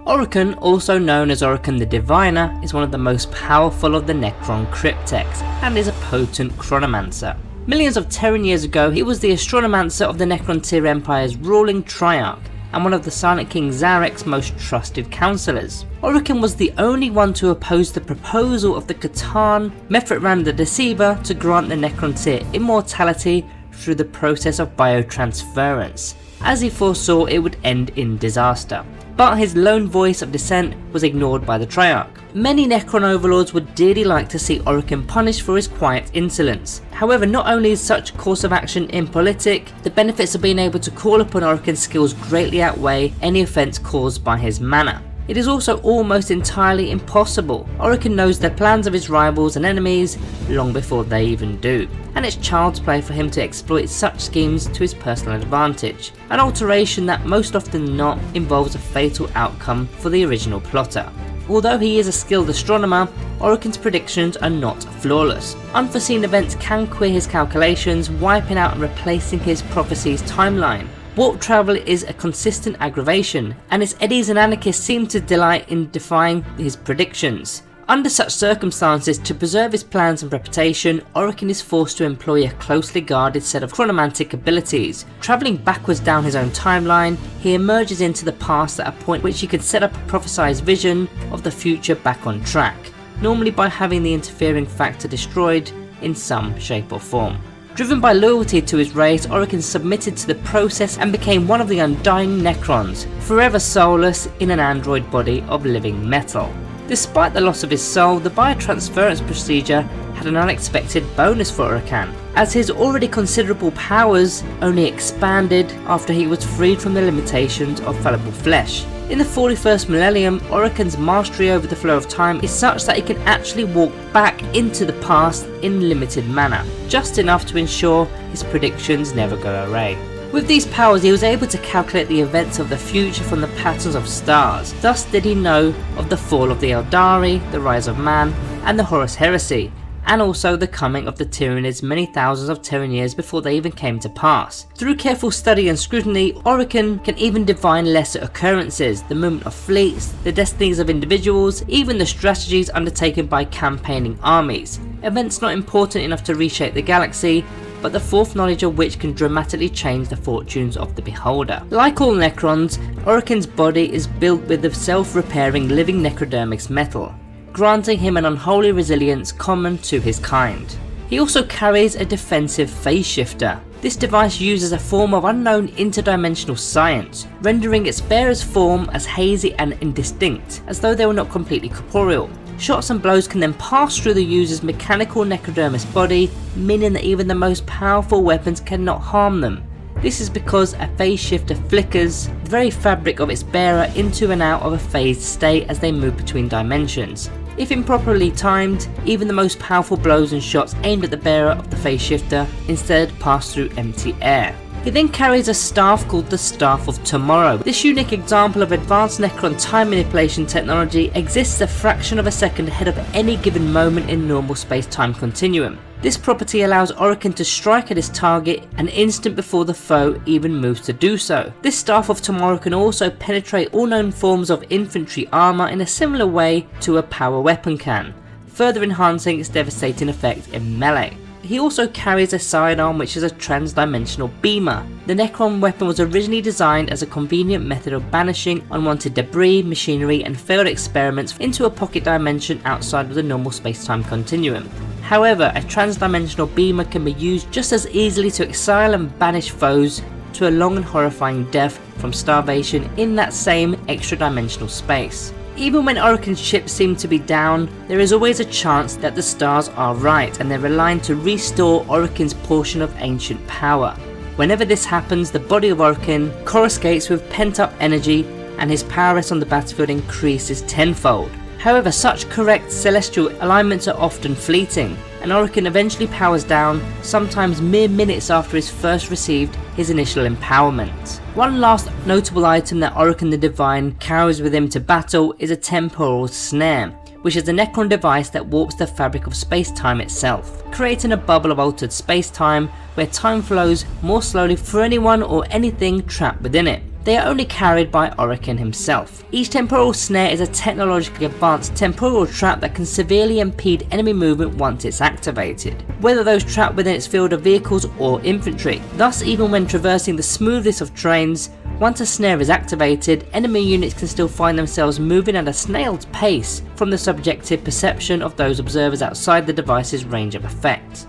Orikan, also known as Orikan the Diviner, is one of the most powerful of the Necron cryptechs and is a potent chronomancer. Millions of Terran years ago, he was the astronomancer of the Necron Empire's ruling triarch and one of the Silent King Zarek's most trusted counsellors. Orikan was the only one to oppose the proposal of the Catan Mithran the Deceiver to grant the Necron immortality through the process of biotransference, as he foresaw it would end in disaster. But his lone voice of dissent was ignored by the Triarch. Many Necron overlords would dearly like to see Orikan punished for his quiet insolence. However, not only is such a course of action impolitic, the benefits of being able to call upon Orikan's skills greatly outweigh any offence caused by his manner. It is also almost entirely impossible. Orikan knows the plans of his rivals and enemies long before they even do, and it's child's play for him to exploit such schemes to his personal advantage, an alteration that most often than not involves a fatal outcome for the original plotter. Although he is a skilled astronomer, Orikan's predictions are not flawless. Unforeseen events can queer his calculations, wiping out and replacing his prophecy's timeline. Warp travel is a consistent aggravation, and its eddies and anarchists seem to delight in defying his predictions. Under such circumstances, to preserve his plans and reputation, Orikan is forced to employ a closely guarded set of chronomantic abilities. Travelling backwards down his own timeline, he emerges into the past at a point which he could set up a prophesized vision of the future back on track, normally by having the interfering factor destroyed in some shape or form. Driven by loyalty to his race, Orikan submitted to the process and became one of the undying Necrons, forever soulless in an android body of living metal. Despite the loss of his soul, the biotransference procedure had an unexpected bonus for Orikan, as his already considerable powers only expanded after he was freed from the limitations of fallible flesh. In the 41st millennium, Orikan's mastery over the flow of time is such that he can actually walk back into the past in limited manner, just enough to ensure his predictions never go awry. With these powers, he was able to calculate the events of the future from the patterns of stars. Thus did he know of the fall of the Eldari, the rise of man, and the Horus Heresy, and also the coming of the Tyranids many thousands of Terran years before they even came to pass. Through careful study and scrutiny, Orikan can even divine lesser occurrences, the movement of fleets, the destinies of individuals, even the strategies undertaken by campaigning armies. Events not important enough to reshape the galaxy, but the foreknowledge of which can dramatically change the fortunes of the beholder. Like all Necrons, Orikan's body is built with the self-repairing living necrodermics metal, granting him an unholy resilience common to his kind. He also carries a defensive phase shifter. This device uses a form of unknown interdimensional science, rendering its bearer's form as hazy and indistinct, as though they were not completely corporeal. Shots and blows can then pass through the user's mechanical necrodermis body, meaning that even the most powerful weapons cannot harm them. This is because a phase shifter flickers the very fabric of its bearer into and out of a phased state as they move between dimensions. If improperly timed, even the most powerful blows and shots aimed at the bearer of the phase shifter instead pass through empty air. He then carries a staff called the Staff of Tomorrow. This unique example of advanced Necron time manipulation technology exists a fraction of a second ahead of any given moment in normal space-time continuum. This property allows Orikan to strike at his target an instant before the foe even moves to do so. This Staff of Tomorrow can also penetrate all known forms of infantry armour in a similar way to a power weapon can, further enhancing its devastating effect in melee. He also carries a sidearm which is a trans-dimensional beamer. The Necron weapon was originally designed as a convenient method of banishing unwanted debris, machinery and failed experiments into a pocket dimension outside of the normal space-time continuum. However, a trans-dimensional beamer can be used just as easily to exile and banish foes to a long and horrifying death from starvation in that same extra-dimensional space. Even when Orikan's ships seem to be down, there is always a chance that the stars are right and they're relying to restore Orikan's portion of ancient power. Whenever this happens, the body of Orikan coruscates with pent-up energy and his power rest on the battlefield increases tenfold. However, such correct celestial alignments are often fleeting, and Orikan eventually powers down, sometimes mere minutes after he's first received his initial empowerment. One last notable item that Orikan the Divine carries with him to battle is a Temporal snare, which is a Necron device that warps the fabric of space-time itself, creating a bubble of altered space-time where time flows more slowly for anyone or anything trapped within it. They are only carried by Orikan himself. Each temporal snare is a technologically advanced temporal trap that can severely impede enemy movement once it's activated, whether those trapped within its field of vehicles or infantry. Thus, even when traversing the smoothest of terrains, once a snare is activated, enemy units can still find themselves moving at a snail's pace from the subjective perception of those observers outside the device's range of effect.